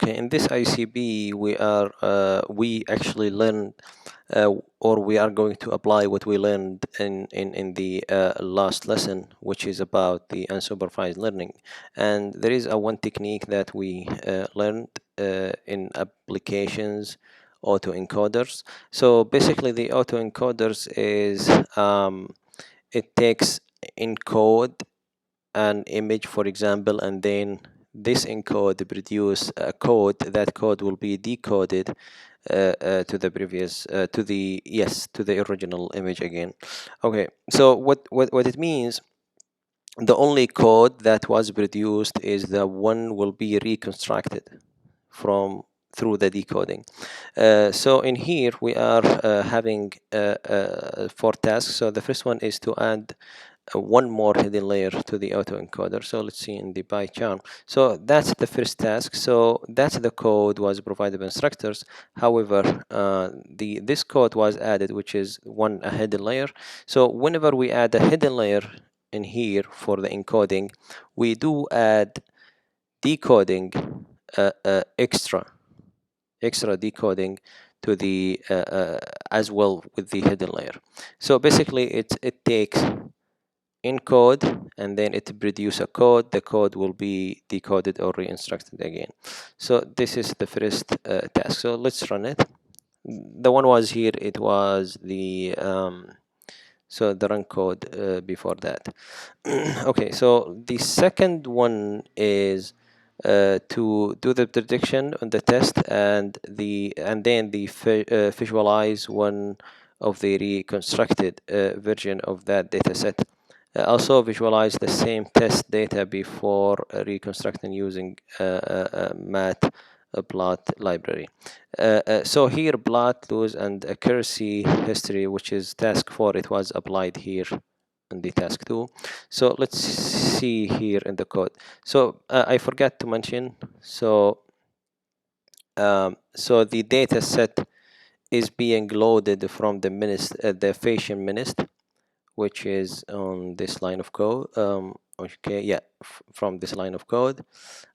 Okay, in this ICB, we actually learned, or we are going to apply what we learned in the last lesson, which is about the unsupervised learning. And there is a one technique that we learned in applications autoencoders. So basically, the autoencoders is it takes encode an image, for example, and then this encode produce a code. That code will be decoded to the previous to the to the original image again. Okay, so what it means, the only code that was produced is the one will be reconstructed from through the decoding. So in here we are having 4 tasks. So the first one is to add one more hidden layer to the autoencoder. So let's see in the PyCharm. So that's the first task. So that's the code was provided by instructors. However, this code was added, which is a hidden layer. So whenever we add a hidden layer in here for the encoding, we do add decoding extra decoding to the as well with the hidden layer. So basically it takes encode and then it produce a code. The code will be decoded or re-instructed again. So this is the first task. So let's run it. The one was here, it was the so the run code before that. Okay, so the second one is to do the prediction on the test and then the visualize one of the reconstructed version of that data set. Also visualize the same test data before reconstructing using plot library. So here plot, lose, and accuracy history, which is task 4, it was applied here in the task 2. So let's see here in the code. So I forgot to mention, so the data set is being loaded from the the Fashion Minist, which is on this line of code. Okay, yeah, from this line of code.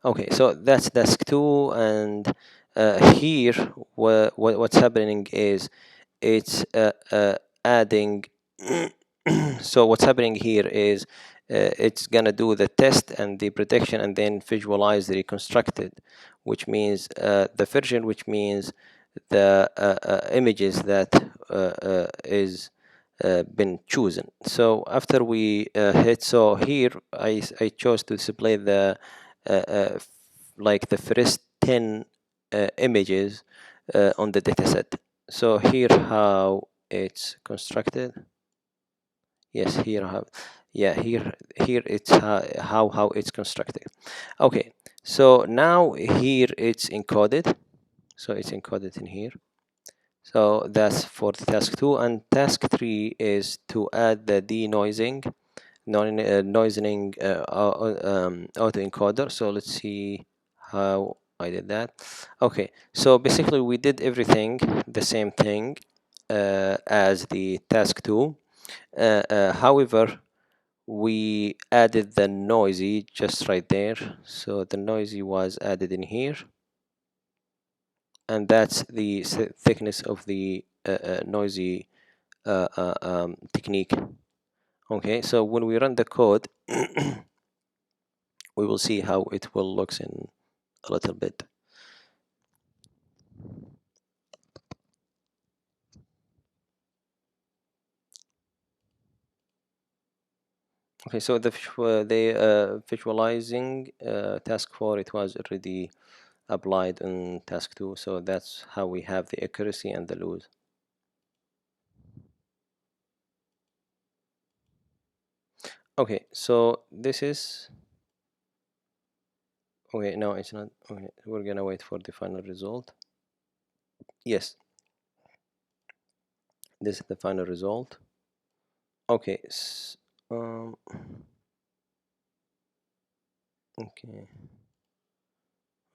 Okay, so that's task 2, and here what's happening is it's adding so what's happening here is it's gonna do the test and the prediction and then visualize the reconstructed, which means the version, which means the images that is been chosen. So after we hit, so here I chose to display the like the first 10 images on the dataset. So here how it's constructed. Yes, here how, yeah, here it's how it's constructed. Okay, so now here it's encoded. So it's encoded in here. So that's for the task 2, and task 3 is to add the denoising, noising autoencoder. So let's see how I did that. Okay, so basically we did everything the same thing as the task 2. However, we added the noisy just right there. So the noisy was added in here, and that's the thickness of the noisy technique. Okay, so when we run the code, we will see how it will looks in a little bit. Okay, so the visualizing task 4, it was already applied in task 2, so that's how we have the accuracy and the lose. Okay, so this is, okay, no, it's not. Okay, we're gonna wait for the final result. Yes, this is the final result. Okay,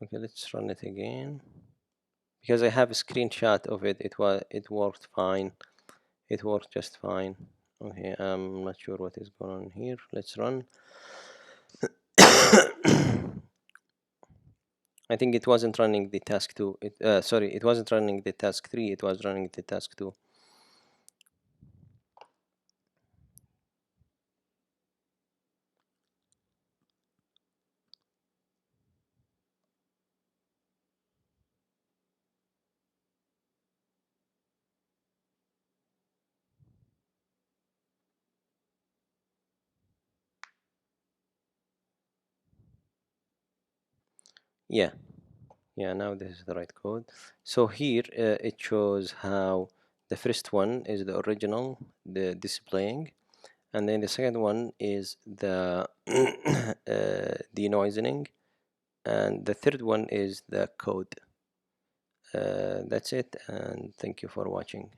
okay, let's run it again, because I have a screenshot of it. It worked fine. It worked just fine. Okay, I'm not sure what is going on here. Let's run. I think it wasn't running the task 2. Sorry, it wasn't running the task 3, it was running the task 2. Yeah, yeah, now this is the right code. So here it shows how the first one is the original, the displaying, and then the second one is the denoising, and the third one is the code. That's it, and thank you for watching.